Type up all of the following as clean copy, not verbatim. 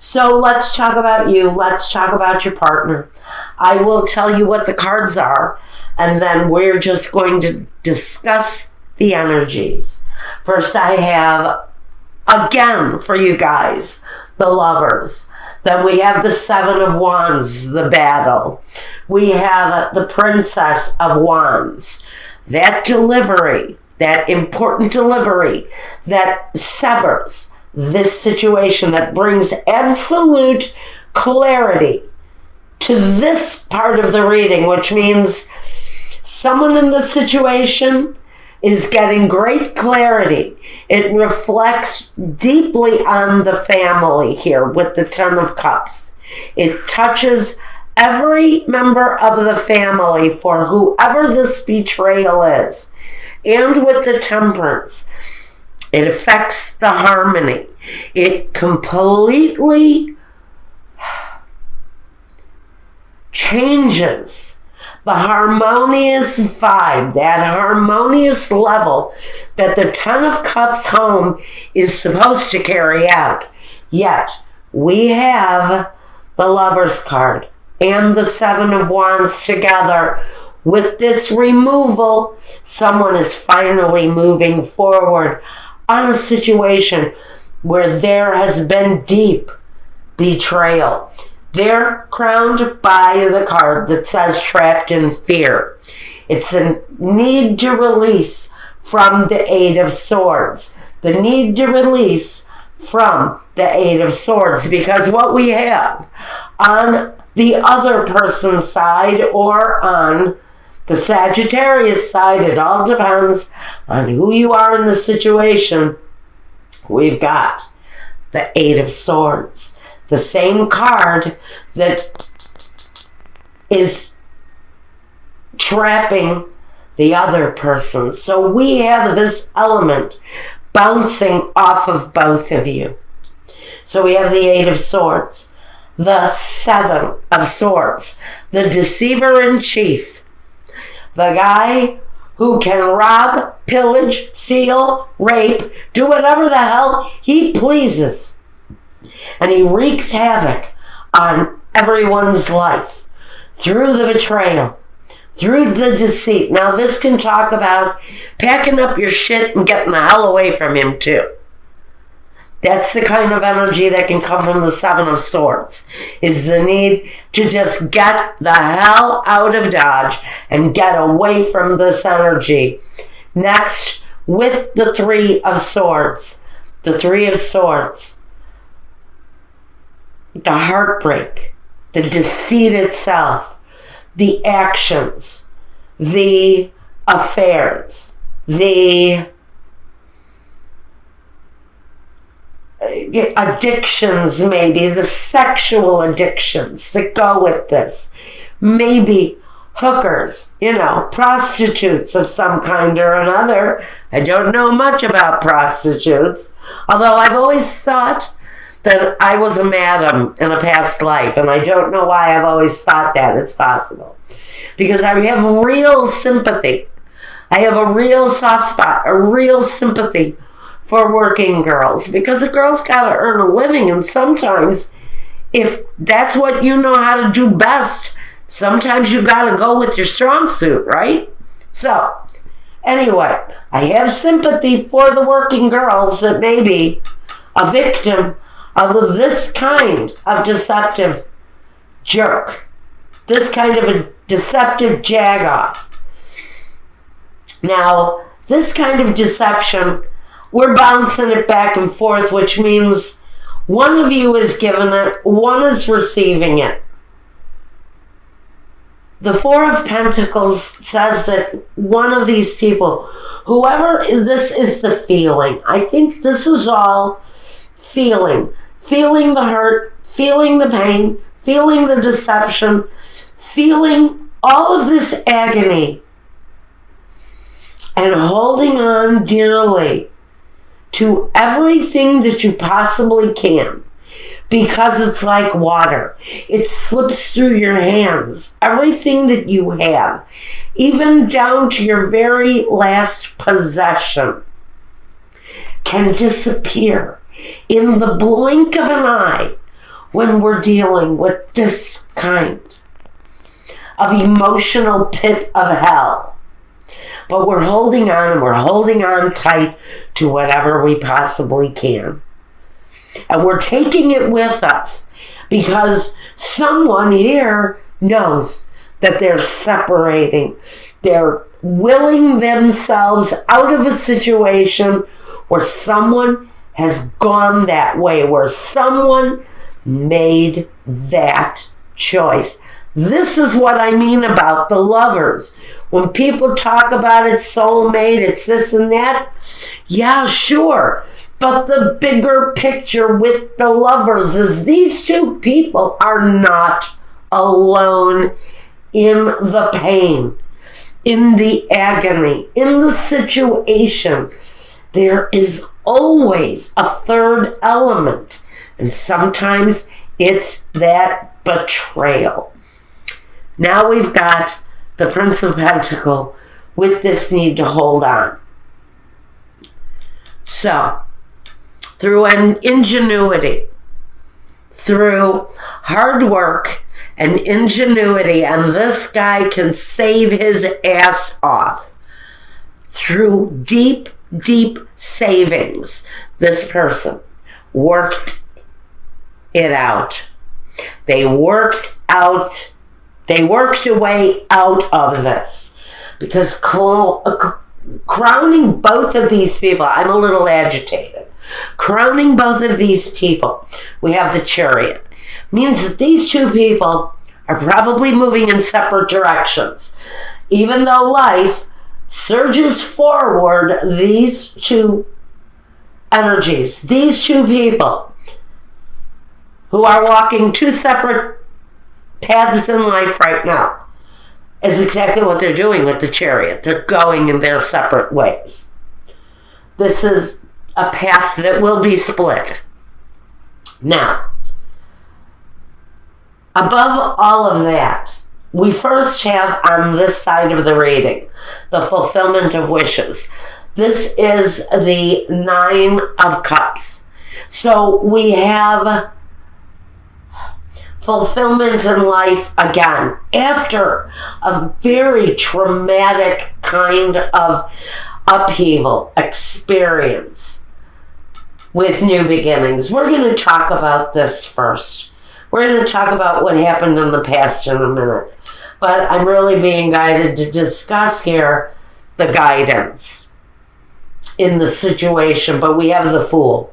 So let's talk about you. Let's talk about your partner. I will tell you what the cards are, and then we're just going to discuss the energies. First, I have, again, for you guys, the Lovers. Then we have the Seven of Wands, the Battle. We have the Princess of Wands. That delivery, that important delivery that severs this situation, that brings absolute clarity to this part of the reading, which means someone in the situation is getting great clarity. It reflects deeply on the family here with the Ten of Cups. It touches every member of the family for whoever this betrayal is. And with the Temperance, it affects the harmony. It completely changes the harmonious vibe, that harmonious level that the Ten of Cups home is supposed to carry out. Yet, we have the Lovers card and the Seven of Wands together. With this removal, someone is finally moving forward on a situation where there has been deep betrayal. They're crowned by the card that says Trapped in Fear. It's a need to release from the Eight of Swords. The need to release from the Eight of Swords, because what we have on the other person's side or on the Sagittarius side, it all depends on who you are in the situation. We've got the Eight of Swords. The same card that is trapping the other person. So we have this element bouncing off of both of you. So we have the Eight of Swords, the Seven of Swords, the deceiver in chief, the guy who can rob, pillage, steal, rape, do whatever the hell he pleases. And he wreaks havoc on everyone's life through the betrayal, through the deceit. Now, this can talk about packing up your shit and getting the hell away from him, too. That's the kind of energy that can come from the Seven of Swords, is the need to just get the hell out of Dodge and get away from this energy. Next, with the Three of Swords. The Three of Swords. The heartbreak, the deceit itself, the actions, the affairs, the addictions, maybe the sexual addictions that go with this, maybe hookers, prostitutes of some kind or another. I don't know much about prostitutes, although I've always thought that I was a madam in a past life, and I don't know why I've always thought that. It's possible. Because I have real sympathy. I have a real soft spot, a real sympathy for working girls, because a girl's got to earn a living, and sometimes, if that's what you know how to do best, sometimes you got to go with your strong suit, right? So, anyway, I have sympathy for the working girls that may be a victim of this kind of deceptive jerk, this kind of a deceptive jagoff. Now, this kind of deception, we're bouncing it back and forth, which means one of you is giving it, one is receiving it. The Four of Pentacles says that one of these people, whoever, this is the feeling. I think this is all feeling. Feeling the hurt, feeling the pain, feeling the deception, feeling all of this agony, and holding on dearly to everything that you possibly can, because it's like water. It slips through your hands. Everything that you have, even down to your very last possession, can disappear in the blink of an eye when we're dealing with this kind of emotional pit of hell. But we're holding on, and we're holding on tight to whatever we possibly can. And we're taking it with us because someone here knows that they're separating. They're willing themselves out of a situation where someone has gone that way, where someone made that choice. This is what I mean about the lovers. When people talk about it, soulmate, it's this and that, yeah, sure. But the bigger picture with the lovers is these two people are not alone in the pain, in the agony, in the situation. There is always a third element, and sometimes it's that betrayal. Now we've got the Prince of Pentacles with this need to hold on. So, through an ingenuity, through hard work and ingenuity, and this guy can save his ass off through deep, deep savings. This person worked it out. They worked a way out of this. Because crowning both of these people, I'm a little agitated. Crowning both of these people, we have the Chariot. Means that these two people are probably moving in separate directions. Even though life surges forward, these two energies, these two people who are walking two separate paths in life right now, is exactly what they're doing with the Chariot. They're going in their separate ways. This is a path that will be split. Now, above all of that, we first have on this side of the reading, the fulfillment of wishes. This is the 9 of Cups. So we have fulfillment in life again after a very traumatic kind of upheaval experience with new beginnings. We're going to talk about this first. We're going to talk about what happened in the past in a minute. But I'm really being guided to discuss here the guidance in the situation. But we have the Fool,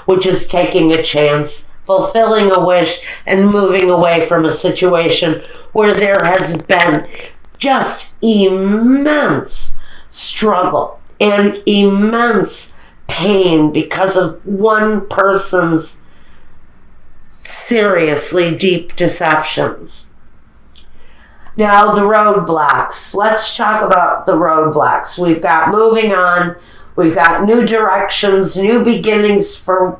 which is taking a chance, fulfilling a wish, and moving away from a situation where there has been just immense struggle and immense pain because of one person's seriously deep deceptions. Now, the roadblocks. Let's talk about the roadblocks. We've got moving on. We've got new directions, new beginnings for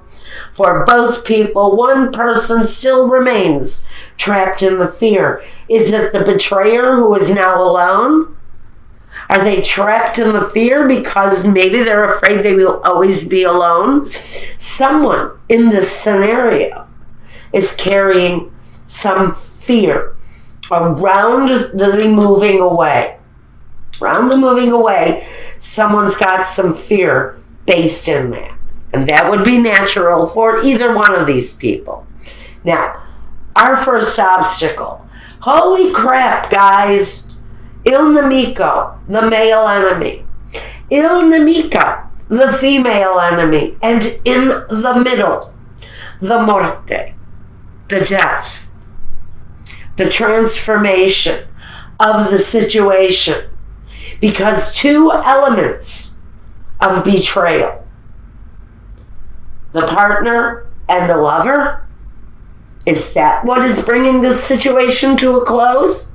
both people. One person still remains trapped in the fear. Is it the betrayer who is now alone? Are they trapped in the fear because maybe they're afraid they will always be alone? Someone in this scenario is carrying some fear around the moving away. Around the moving away, someone's got some fear based in that. And that would be natural for either one of these people. Now, our first obstacle. Holy crap, guys. Il nemico, the male enemy. Il nemica, the female enemy. And in the middle, the morte, the death, the transformation of the situation. Because two elements of betrayal, the partner and the lover, is that what is bringing this situation to a close?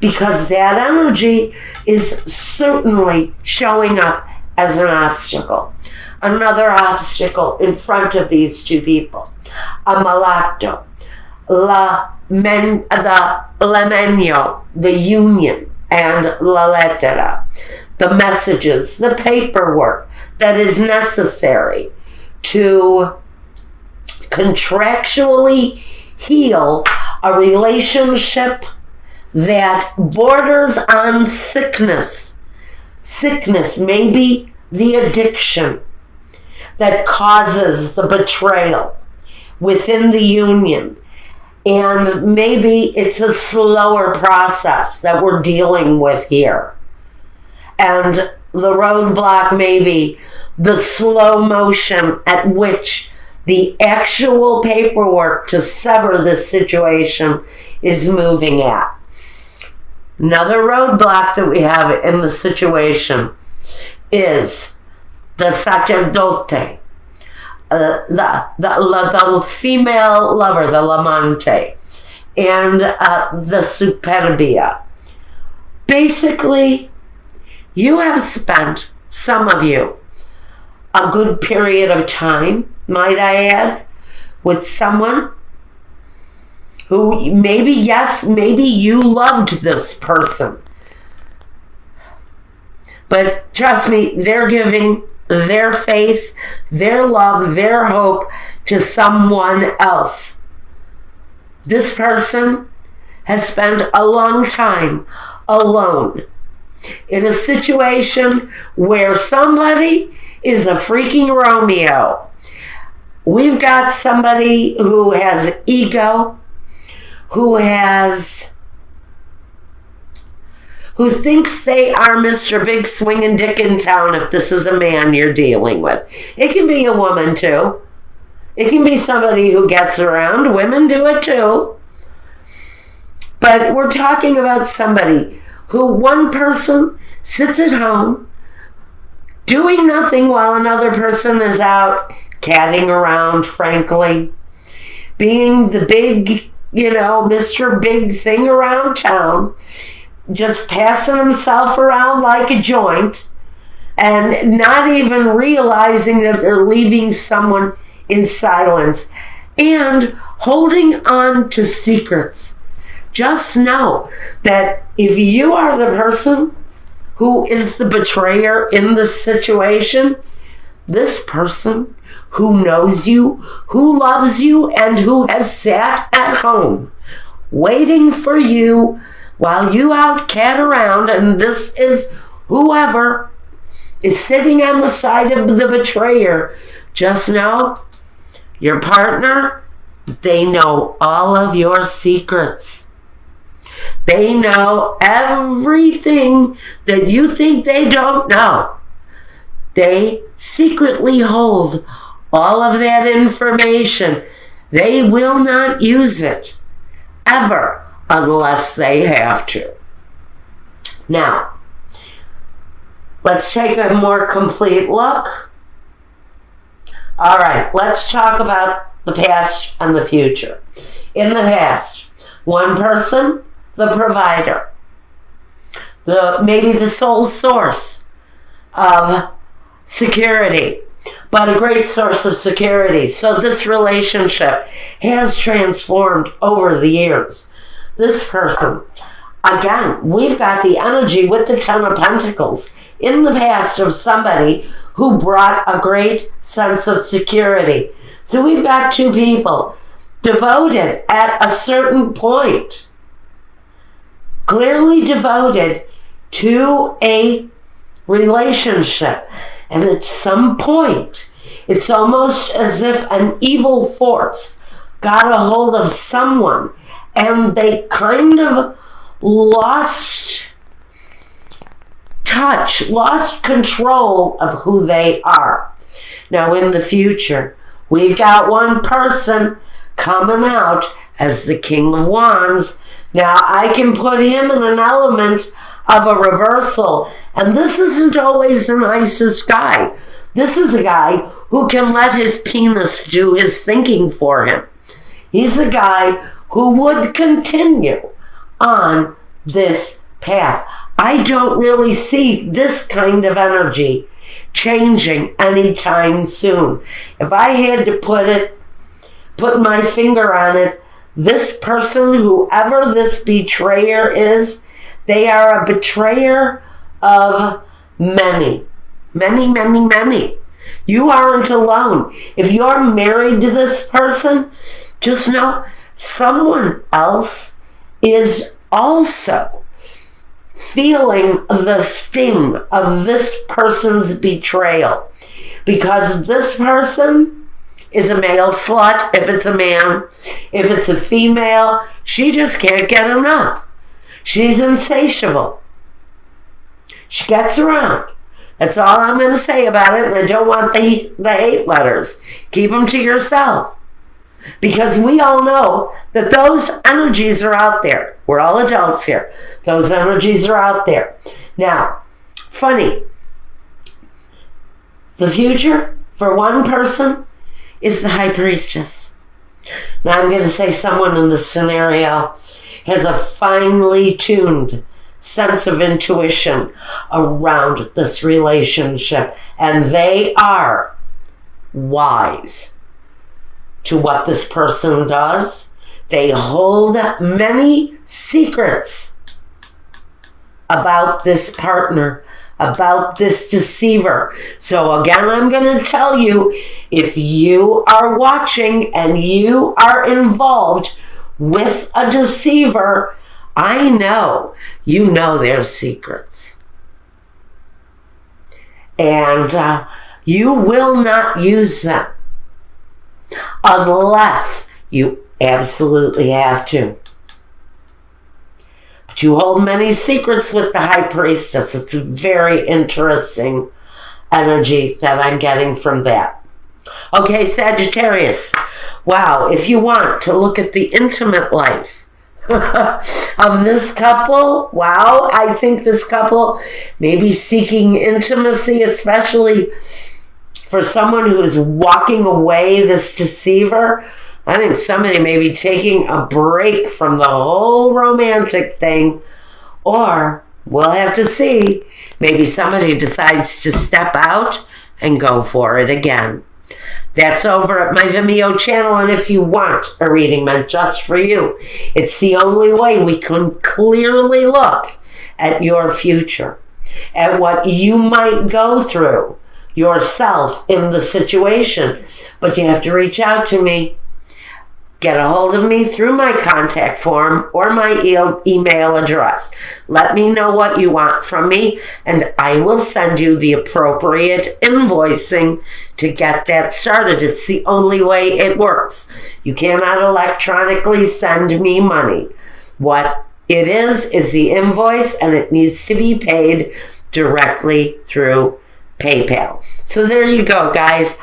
Because that energy is certainly showing up as an obstacle. Another obstacle in front of these two people. A malato, l'emegno, the union, and la lettera, the messages, the paperwork that is necessary to contractually heal a relationship that borders on sickness. Sickness, maybe the addiction that causes the betrayal within the union. And maybe it's a slower process that we're dealing with here. And the roadblock may be the slow motion at which the actual paperwork to sever this situation is moving at. Another roadblock that we have in the situation is the sacerdote, the female lover, the l'amante, and the superbia. Basically, you have spent, some of you, a good period of time, might I add, with someone who maybe, yes, maybe you loved this person. But trust me, they're giving their faith, their love, their hope to someone else. This person has spent a long time alone in a situation where somebody is a freaking Romeo. We've got somebody who has ego, who thinks they are Mr. Big Swingin' Dick in town if this is a man you're dealing with. It can be a woman too. It can be somebody who gets around. Women do it too. But we're talking about somebody who, one person sits at home doing nothing while another person is out catting around, frankly, being the big, Mr. Big thing around town, just passing himself around like a joint and not even realizing that they're leaving someone in silence and holding on to secrets. Just know that if you are the person who is the betrayer in this situation, this person who knows you, who loves you, and who has sat at home waiting for you while you out cat around, and this is whoever is sitting on the side of the betrayer, just know your partner, they know all of your secrets. They know everything that you think they don't know. They secretly hold all of that information. They will not use it ever unless they have to. Now, let's take a more complete look. All right, let's talk about the past and the future. In the past, one person, the provider, maybe the sole source of security, but a great source of security. So this relationship has transformed over the years. This person, again, we've got the energy with the Ten of Pentacles in the past of somebody who brought a great sense of security. So we've got two people devoted at a certain point, clearly devoted to a relationship. And at some point, it's almost as if an evil force got a hold of someone and they kind of lost touch, lost control of who they are. Now in the future, we've got one person coming out as the King of Wands. Now I can put him in an element of a reversal. And this isn't always the nicest guy. This is a guy who can let his penis do his thinking for him. He's a guy who would continue on this path. I don't really see this kind of energy changing anytime soon. If I had to put my finger on it, this person, whoever this betrayer is, they are a betrayer of many. Many, many, many. You aren't alone. If you're married to this person, just know someone else is also feeling the sting of this person's betrayal. Because this person is a male slut, if it's a man. If it's a female, she just can't get enough. She's insatiable. She gets around. That's all I'm going to say about it, and I don't want the hate letters. Keep them to yourself. Because we all know that those energies are out there. We're all adults here. Those energies are out there. Now, funny, the future for one person is the High Priestess. Now I'm going to say someone in this scenario has a finely tuned sense of intuition around this relationship, and they are wise to what this person does. They hold many secrets about this partner, about this deceiver. So again, I'm going to tell you, if you are watching and you are involved with a deceiver, I know you know their secrets. And you will not use them unless you absolutely have to. But you hold many secrets with the High Priestess. It's a very interesting energy that I'm getting from that. Okay, Sagittarius. Wow, if you want to look at the intimate life of this couple, wow, I think this couple may be seeking intimacy, especially for someone who is walking away, this deceiver. I think somebody may be taking a break from the whole romantic thing, or we'll have to see. Maybe somebody decides to step out and go for it again. That's over at my Vimeo channel, and if you want a reading meant just for you, it's the only way we can clearly look at your future, at what you might go through yourself in the situation. But you have to reach out to me. Get a hold of me through my contact form or my email address. Let me know what you want from me, and I will send you the appropriate invoicing to get that started. It's the only way it works. You cannot electronically send me money. What it is the invoice, and it needs to be paid directly through PayPal. So there you go, guys.